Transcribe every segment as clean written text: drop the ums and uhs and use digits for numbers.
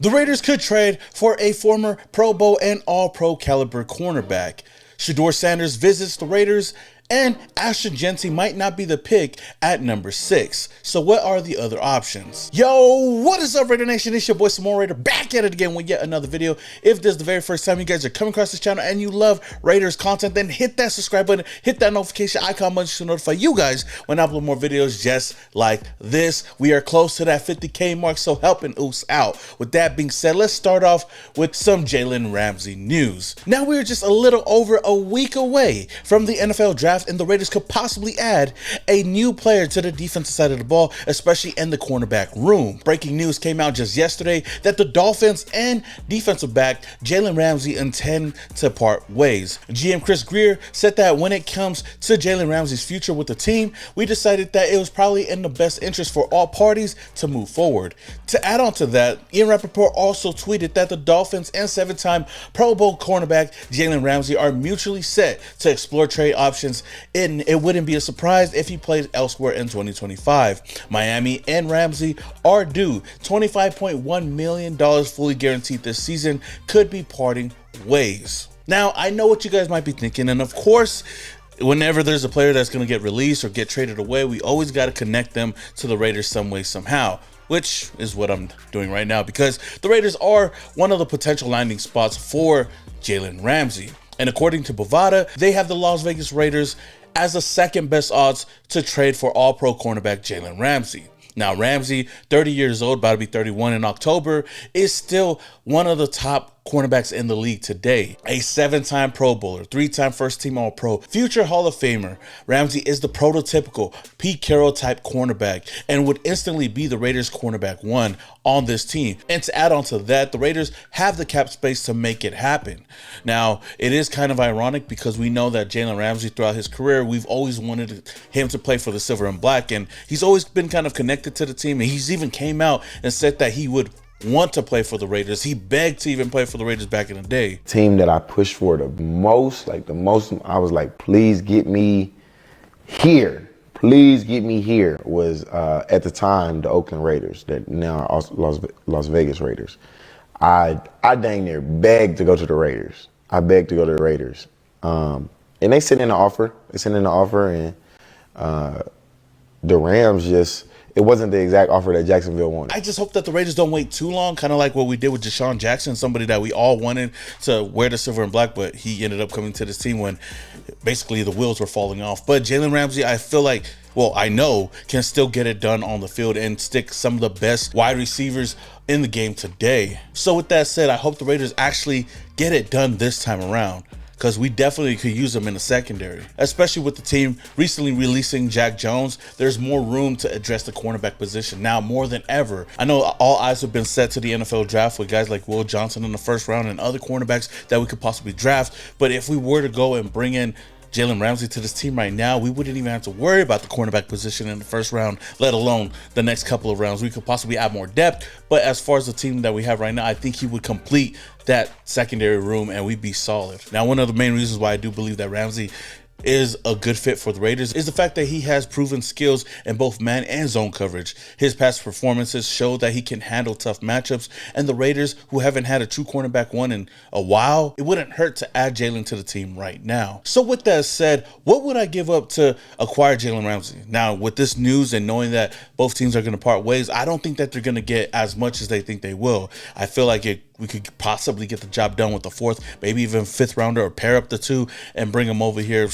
The Raiders could trade for a former Pro Bowl and All-Pro caliber cornerback. Shadeur Sanders visits the Raiders, and Ashton Jeanty might not be the pick at number 6. So what are the other options? Yo, what is up, Raider Nation? It's your boy Samoa Raider back at it again with yet another video. If this is the very first time you guys are coming across this channel and you love Raiders content, then hit that subscribe button, hit that notification icon button to notify you guys when I upload more videos just like this. We are close to that 50K mark, so helping us out. With that being said, let's start off with some Jaylen Ramsey news. Now we're just a little over a week away from the NFL draft, and the Raiders could possibly add a new player to the defensive side of the ball, especially in the cornerback room. Breaking news came out just yesterday that the Dolphins and defensive back Jalen Ramsey intend to part ways. GM Chris Grier said that when it comes to Jalen Ramsey's future with the team, we decided that it was probably in the best interest for all parties to move forward. To add on to that, Ian Rappaport also tweeted that the Dolphins and 7-time Pro Bowl cornerback Jalen Ramsey are mutually set to explore trade options, and it wouldn't be a surprise if he plays elsewhere in 2025. Miami and Ramsey are due $25.1 million fully guaranteed this season, could be parting ways. Now, I know what you guys might be thinking, and of course, whenever there's a player that's going to get released or get traded away, we always got to connect them to the Raiders some way, somehow, which is what I'm doing right now, because the Raiders are one of the potential landing spots for Jalen Ramsey. And according to Bovada, they have the Las Vegas Raiders as the second best odds to trade for All-Pro cornerback Jalen Ramsey. Now, Ramsey, 30 years old, about to be 31 in October, is still one of the top cornerbacks in the league today. A 7-time Pro Bowler, 3-time first-team All-Pro, future Hall of Famer, Ramsey is the prototypical Pete Carroll type cornerback and would instantly be the Raiders cornerback 1 on this team. And to add on to that, the Raiders have the cap space to make it happen. Now, it is kind of ironic because we know that Jalen Ramsey throughout his career, we've always wanted him to play for the Silver and Black, and he's always been kind of connected to the team, and he's even came out and said that he would want to play for the Raiders. He begged to even play for the Raiders back in the day. Team that I pushed for the most, I was like, please get me here. Please get me here was, at the time, the Oakland Raiders, that now are Las Vegas Raiders. I dang near begged to go to the Raiders. I begged to go to the Raiders. And they sent in the offer. And the Rams just, it wasn't the exact offer that Jacksonville wanted. I just hope that the Raiders don't wait too long, kind of like what we did with Deshaun Jackson, somebody that we all wanted to wear the silver and black, but he ended up coming to this team when basically the wheels were falling off. But Jalen Ramsey, I feel like, well, I know, can still get it done on the field and stick some of the best wide receivers in the game today. So with that said, I hope the Raiders actually get it done this time around, because we definitely could use them in the secondary, especially with the team recently releasing Jack Jones. There's more room to address the cornerback position now more than ever. I know all eyes have been set to the NFL draft with guys like Will Johnson in the first round and other cornerbacks that we could possibly draft. But if we were to go and bring in Jalen Ramsey to this team right now, we wouldn't even have to worry about the cornerback position in the first round, let alone the next couple of rounds. We could possibly add more depth, but as far as the team that we have right now, I think he would complete that secondary room and we'd be solid. Now, one of the main reasons why I do believe that Ramsey is a good fit for the Raiders is the fact that he has proven skills in both man and zone coverage. His past performances show that he can handle tough matchups, and the Raiders, who haven't had a true cornerback one in a while, it wouldn't hurt to add Jalen to the team right now. So with that said, what would I give up to acquire Jalen Ramsey? Now, with this news and knowing that both teams are going to part ways, I don't think that they're going to get as much as they think they will. I feel like we could possibly get the job done with the 4th, maybe even 5th rounder, or pair up the 2 and bring them over here,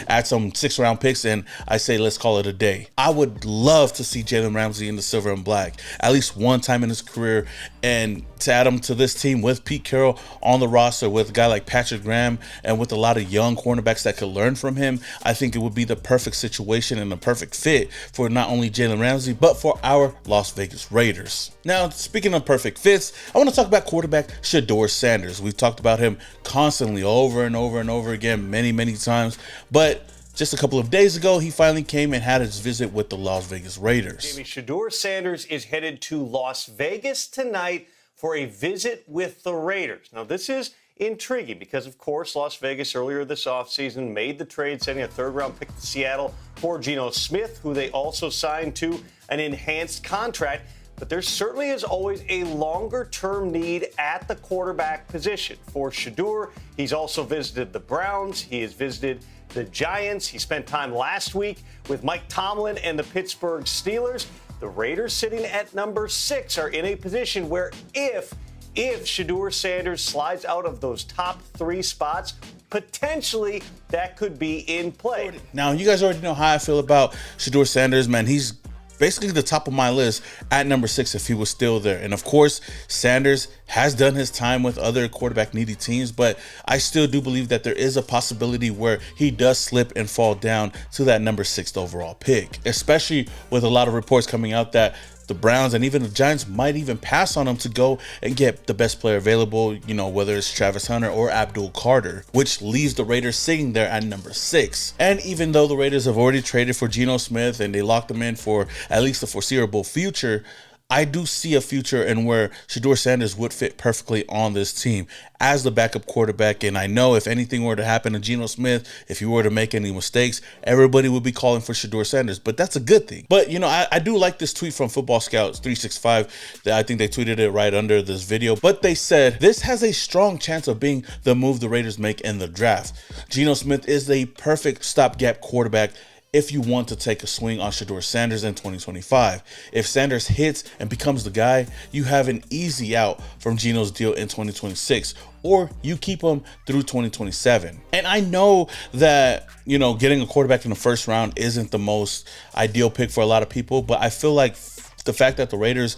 add some 6th round picks, and I say let's call it a day. I would love to see Jalen Ramsey in the silver and black at least one time in his career, and to add him to this team with Pete Carroll on the roster, with a guy like Patrick Graham, and with a lot of young cornerbacks that could learn from him, I think it would be the perfect situation and the perfect fit for not only Jalen Ramsey, but for our Las Vegas Raiders. Now, speaking of perfect fits, I want to talk about quarterback Shadeur Sanders. We've talked about him constantly over and over and over again many times, but just a couple of days ago, he finally came and had his visit with the Las Vegas Raiders. Jamie, Shedeur Sanders is headed to Las Vegas tonight for a visit with the Raiders. Now, this is intriguing because, of course, Las Vegas earlier this offseason made the trade, sending a 3rd-round pick to Seattle for Geno Smith, who they also signed to an enhanced contract. but there certainly is always a longer-term need at the quarterback position. For Shedeur, he's also visited the Browns. He has visited the Giants. He spent time last week with Mike Tomlin and the Pittsburgh Steelers. The Raiders, sitting at number 6, are in a position where if Shadeur Sanders slides out of those top 3 spots, potentially that could be in play. Now, you guys already know how I feel about Shedeur Sanders, man. He's basically the top of my list at number 6 if he was still there. And of course, Sanders has done his time with other quarterback needy teams, but I still do believe that there is a possibility where he does slip and fall down to that number 6 overall pick, especially with a lot of reports coming out that the Browns and even the Giants might even pass on him to go and get the best player available, you know, whether it's Travis Hunter or Abdul Carter, which leaves the Raiders sitting there at number 6. And even though the Raiders have already traded for Geno Smith and they locked him in for at least the foreseeable future, I do see a future in where Shedeur Sanders would fit perfectly on this team as the backup quarterback. And I know if anything were to happen to Geno Smith, if he were to make any mistakes, everybody would be calling for Shedeur Sanders. But that's a good thing. But, you know, I do like this tweet from Football Scouts 365. That I think they tweeted it right under this video. But they said, this has a strong chance of being the move the Raiders make in the draft. Geno Smith is the perfect stopgap quarterback if you want to take a swing on Shedeur Sanders in 2025. If Sanders hits and becomes the guy, you have an easy out from Geno's deal in 2026, or you keep him through 2027. And I know that, you know, getting a quarterback in the first round isn't the most ideal pick for a lot of people, but I feel like the fact that the Raiders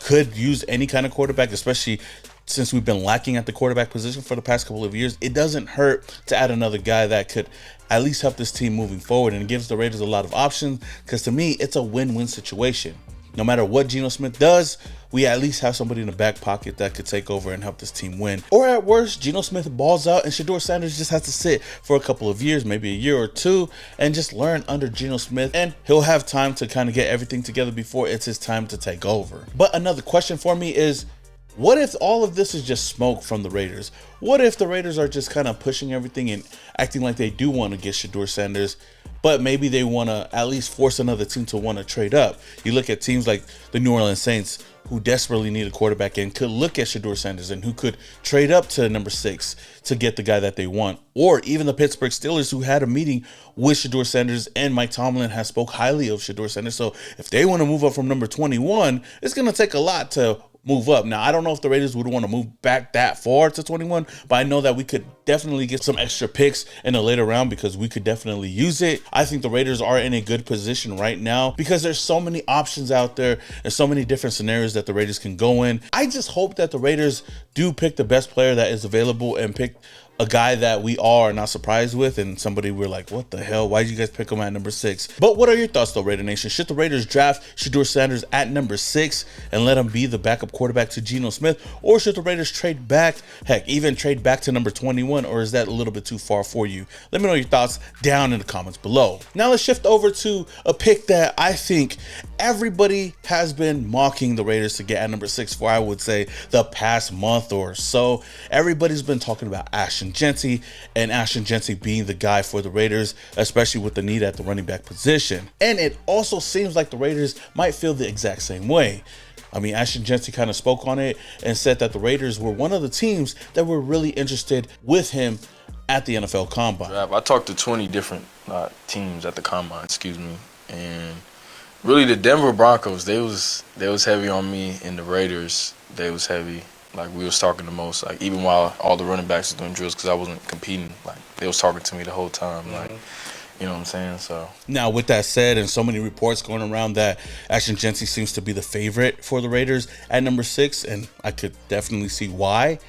could use any kind of quarterback, especially since we've been lacking at the quarterback position for the past couple of years, it doesn't hurt to add another guy that could at least help this team moving forward, and it gives the Raiders a lot of options, because to me, it's a win-win situation. No matter what Geno Smith does, we at least have somebody in the back pocket that could take over and help this team win. Or at worst, Geno Smith balls out and Shedeur Sanders just has to sit for a couple of years, maybe a year or two, and just learn under Geno Smith, and he'll have time to kind of get everything together before it's his time to take over. But another question for me is, what if all of this is just smoke from the Raiders? What if the Raiders are just kind of pushing everything and acting like they do want to get Shedeur Sanders, but maybe they want to at least force another team to want to trade up? You look at teams like the New Orleans Saints, who desperately need a quarterback and could look at Shedeur Sanders and who could trade up to number 6 to get the guy that they want. Or even the Pittsburgh Steelers, who had a meeting with Shedeur Sanders, and Mike Tomlin has spoke highly of Shedeur Sanders. So if they want to move up from number 21, it's going to take a lot to move up. Now, I don't know if the Raiders would want to move back that far to 21, but I know that we could definitely get some extra picks in a later round because we could definitely use it. I think the Raiders are in a good position right now because there's so many options out there and so many different scenarios that the Raiders can go in. I just hope that the Raiders do pick the best player that is available and pick a guy that we are not surprised with, and somebody we're like, what the hell? Why did you guys pick him at number 6? But what are your thoughts though, Raider Nation? Should the Raiders draft Shedeur Sanders at number 6 and let him be the backup quarterback to Geno Smith? Or should the Raiders trade back, heck, even trade back to number 21? Or is that a little bit too far for you? Let me know your thoughts down in the comments below. Now let's shift over to a pick that I think everybody has been mocking the Raiders to get at number 6 for, I would say, the past month or so. Everybody's been talking about Ashton Jeanty, and Ashton Jeanty being the guy for the Raiders, especially with the need at the running back position. And it also seems like the Raiders might feel the exact same way. I mean, Ashton Jeanty kind of spoke on it and said that the Raiders were one of the teams that were really interested with him at the NFL Combine. I talked to 20 different teams at the Combine, and really the Denver Broncos, they was heavy on me, and the Raiders, they was heavy. Like, we was talking the most, like, even while all the running backs were doing drills, because I wasn't competing. Like, they was talking to me the whole time. Like, you know what I'm saying? So now, with that said, and so many reports going around that Ashton Jeanty seems to be the favorite for the Raiders at number 6, and I could definitely see why.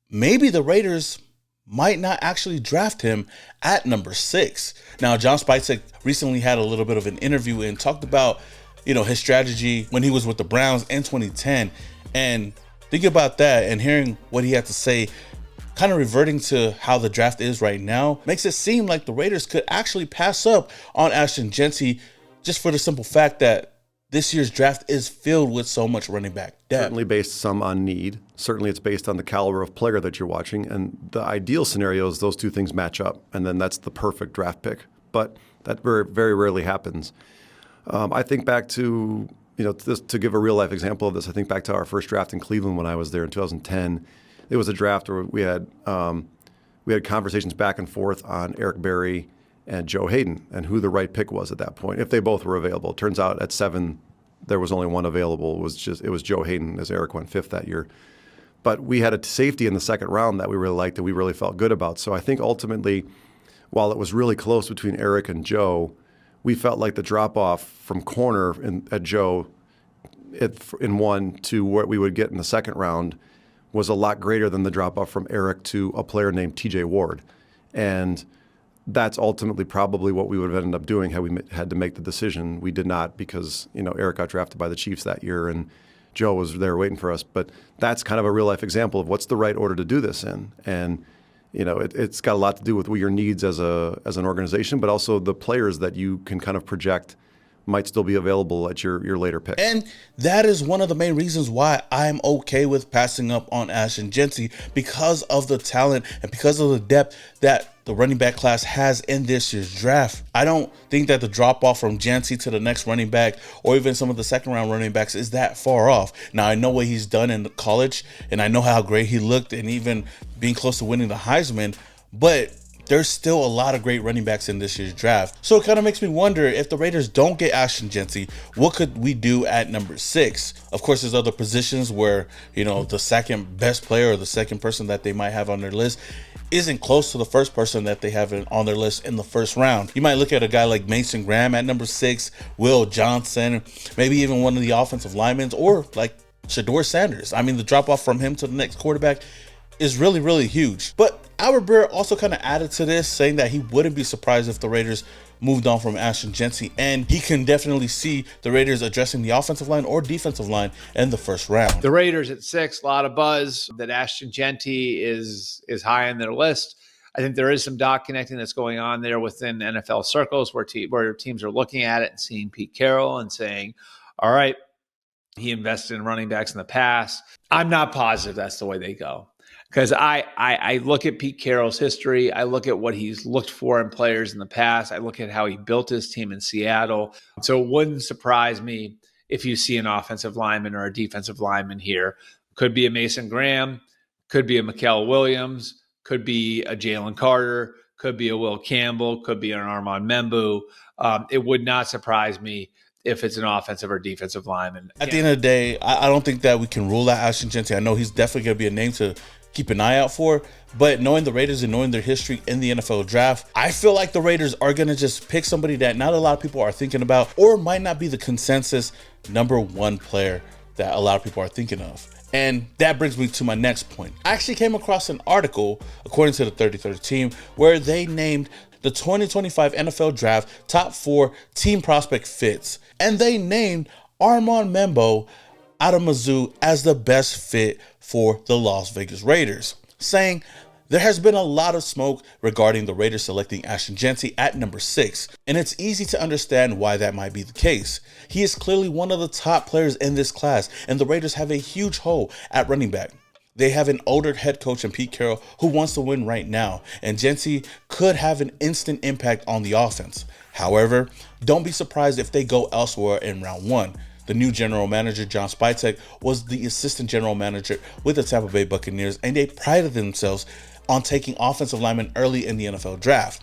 Maybe the Raiders might not actually draft him at number 6. Now, John Spicek recently had a little bit of an interview and talked about, you know, his strategy when he was with the Browns in 2010, and think about that, and hearing what he had to say, kind of reverting to how the draft is right now, makes it seem like the Raiders could actually pass up on Ashton Jeanty just for the simple fact that this year's draft is filled with so much running back depth. Certainly based some on need. Certainly it's based on the caliber of player that you're watching. And the ideal scenario is those two things match up, and then that's the perfect draft pick. But that very, very rarely happens. I think back to to give a real life example of this, I think back to our first draft in Cleveland when I was there in 2010. It was a draft where we had conversations back and forth on Eric Berry and Joe Hayden and who the right pick was at that point, if they both were available. It turns out at 7, there was only one available. It was Joe Hayden, as Eric went 5th that year. But we had a safety in the second round that we really liked, that we really felt good about. So I think ultimately, while it was really close between Eric and Joe, we felt like the drop-off from corner at Joe in 1 to what we would get in the second round was a lot greater than the drop-off from Eric to a player named TJ Ward. And that's ultimately probably what we would have ended up doing had we had to make the decision. We did not, because Eric got drafted by the Chiefs that year and Joe was there waiting for us. But that's kind of a real-life example of what's the right order to do this in. And it's got a lot to do with your needs as an organization, but also the players that you can kind of project might still be available at your later pick. And that is one of the main reasons why I'm okay with passing up on Ashton Jeanty, because of the talent and because of the depth that the running back class has in this year's draft. I don't think that the drop off from Jeanty to the next running back, or even some of the second round running backs, is that far off. Now, I know what he's done in college, and I know how great he looked, and even being close to winning the Heisman, but there's still a lot of great running backs in this year's draft. So it kind of makes me wonder, if the Raiders don't get Ashton Jeanty, what could we do at number 6? Of course, there's other positions where, the second best player or the second person that they might have on their list isn't close to the first person that they have on their list in the first round. You might look at a guy like Mason Graham at number 6, Will Johnson, maybe even one of the offensive linemen, or like Shedeur Sanders. I mean, the drop off from him to the next quarterback is really, really huge. But Albert Breer also kind of added to this, saying that he wouldn't be surprised if the Raiders moved on from Ashton Jeanty, and he can definitely see the Raiders addressing the offensive line or defensive line in the first round. The Raiders at 6, a lot of buzz that Ashton Jeanty is high on their list. I think there is some dot connecting that's going on there within NFL circles where teams are looking at it and seeing Pete Carroll and saying, all right, he invested in running backs in the past. I'm not positive that's the way they go. Because I look at Pete Carroll's history. I look at what he's looked for in players in the past. I look at how he built his team in Seattle. So it wouldn't surprise me if you see an offensive lineman or a defensive lineman here. Could be a Mason Graham, could be a Mikael Williams, could be a Jalen Carter, could be a Will Campbell, could be an Armand Membou. It would not surprise me if it's an offensive or defensive lineman. At the end of the day, I don't think that we can rule out Ashton Jeanty. I know he's definitely going to be a name to keep an eye out for, but knowing the Raiders and knowing their history in the NFL draft, I feel like the Raiders are going to just pick somebody that not a lot of people are thinking about, or might not be the consensus number 1 player that a lot of people are thinking of. And that brings me to my next point. I actually came across an article, according to the 33rd Team, where they named the 2025 NFL Draft top 4 team prospect fits, and they named Armand Membou out of Mizzou as the best fit for the Las Vegas Raiders, saying there has been a lot of smoke regarding the Raiders selecting Ashton Jeanty at number 6, and it's easy to understand why that might be the case. He is clearly one of the top players in this class, and the Raiders have a huge hole at running back. They have an older head coach in Pete Carroll who wants to win right now, and Jeanty could have an instant impact on the offense. However, don't be surprised if they go elsewhere in round 1. The new general manager, John Spytek, was the assistant general manager with the Tampa Bay Buccaneers, and they prided themselves on taking offensive linemen early in the NFL draft.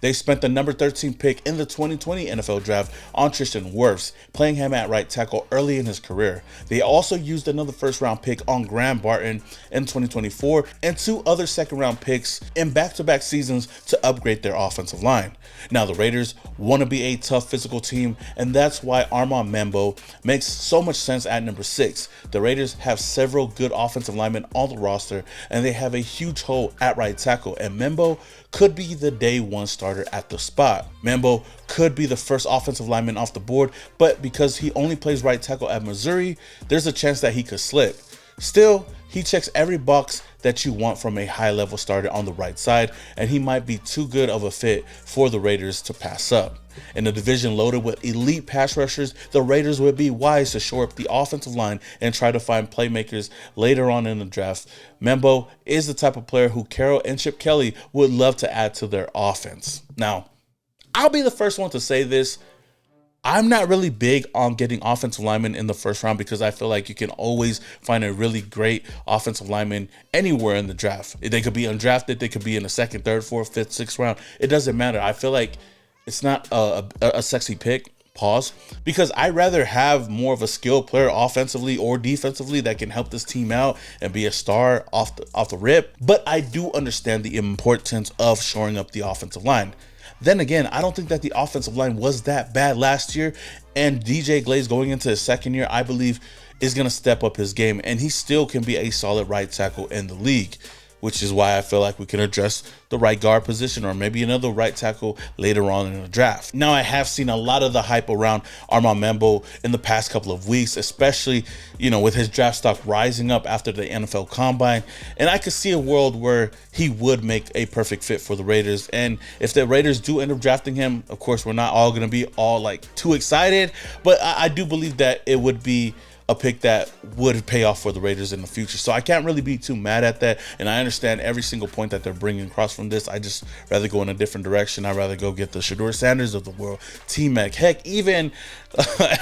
They spent the number 13 pick in the 2020 NFL Draft on Tristan Wirfs, playing him at right tackle early in his career. They also used another first-round pick on Graham Barton in 2024 and 2 other second-round picks in back-to-back seasons to upgrade their offensive line. Now, the Raiders want to be a tough physical team, and that's why Armand Membou makes so much sense at number 6. The Raiders have several good offensive linemen on the roster, and they have a huge hole at right tackle, and Membou could be the day 1 starter at the spot. Membou could be the first offensive lineman off the board, but because he only plays right tackle at Missouri, there's a chance that he could slip. Still, he checks every box that you want from a high-level starter on the right side, and he might be too good of a fit for the Raiders to pass up. In a division loaded with elite pass rushers, the Raiders would be wise to shore up the offensive line and try to find playmakers later on in the draft. Membou is the type of player who Carroll and Chip Kelly would love to add to their offense. Now, I'll be the first one to say this. I'm not really big on getting offensive linemen in the first round because I feel like you can always find a really great offensive lineman anywhere in the draft. They could be undrafted. They could be in the second, third, fourth, fifth, sixth round. It doesn't matter. I feel like it's not a sexy pick. Pause. Because I'd rather have more of a skilled player offensively or defensively that can help this team out and be a star off the rip. But I do understand the importance of shoring up the offensive line. Then again, I don't think that the offensive line was that bad last year. And DJ Glaze going into his second year, I believe, is going to step up his game. And he still can be a solid right tackle in the league, which is why I feel like we can address the right guard position or maybe another right tackle later on in the draft. Now, I have seen a lot of the hype around Armand Membou in the past couple of weeks, especially, with his draft stock rising up after the NFL Combine. And I could see a world where he would make a perfect fit for the Raiders. And if the Raiders do end up drafting him, of course, we're not all going to be all too excited, but I do believe that it would be a pick that would pay off for the Raiders in the future. So I can't really be too mad at that. And I understand every single point that they're bringing across from this. I just rather go in a different direction. I'd rather go get the Shedeur Sanders of the world, T-Mac, heck, even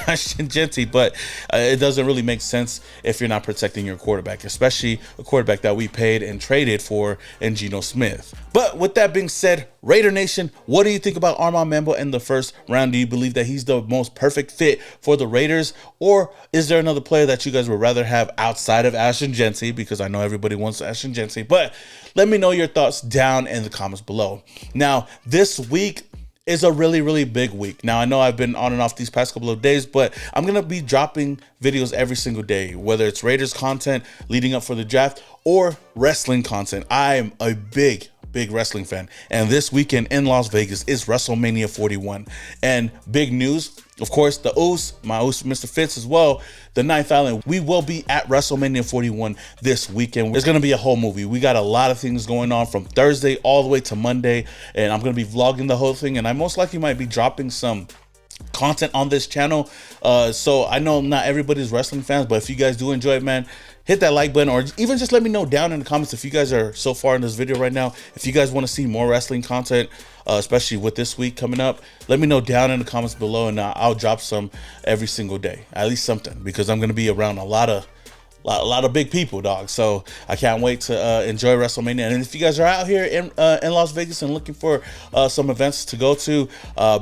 Ashton Jeanty. But it doesn't really make sense if you're not protecting your quarterback, especially a quarterback that we paid and traded for in Geno Smith. But with that being said, Raider Nation, what do you think about Armand Membou in the first round? Do you believe that he's the most perfect fit for the Raiders? Or is there another player that you guys would rather have outside of Ashton Jeanty? Because I know everybody wants Ashton Jeanty. But let me know your thoughts down in the comments below. Now, this week is a really, really big week. Now, I know I've been on and off these past couple of days, but I'm going to be dropping videos every single day, whether it's Raiders content leading up for the draft or wrestling content. I am a big wrestling fan, and this weekend in Las Vegas is Wrestlemania 41. And big news, of course, the my Mr. Fitz as well, the Ninth Island, we will be at Wrestlemania 41 this weekend. There's going to be a whole movie. We got a lot of things going on from Thursday all the way to Monday, and I'm going to be vlogging the whole thing, and I most likely might be dropping some content on this channel. So I know not everybody's wrestling fans, but if you guys do enjoy it, man, hit that like button, or even just let me know down in the comments if you guys are so far in this video right now, if you guys want to see more wrestling content, especially with this week coming up. Let me know down in the comments below, and I'll drop some every single day, at least something, because I'm going to be around a lot of big people, dog. So I can't wait to enjoy WrestleMania. And if you guys are out here in Las Vegas and looking for some events to go to,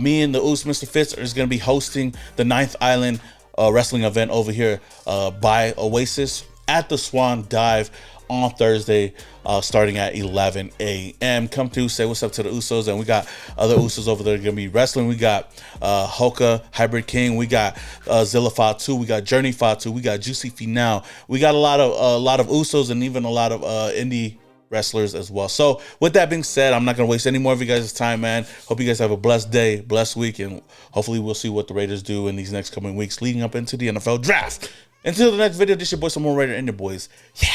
me and the Mr. Fitz is going to be hosting the Ninth Island wrestling event over here by Oasis at the Swan Dive on Thursday, starting at 11 a.m. Come to say what's up to the Usos, and we got other Usos over there going to be wrestling. We got Hoka, Hybrid King, we got Zilla Fatu, we got Journey Fatu, we got Juicy Finau. We got a lot of Usos and even a lot of indie wrestlers as well. So with that being said, I'm not going to waste any more of you guys' time, man. Hope you guys have a blessed day, blessed week, and hopefully we'll see what the Raiders do in these next coming weeks leading up into the NFL draft. Until the next video, this your boy, some more Raider and your boys. Yeah.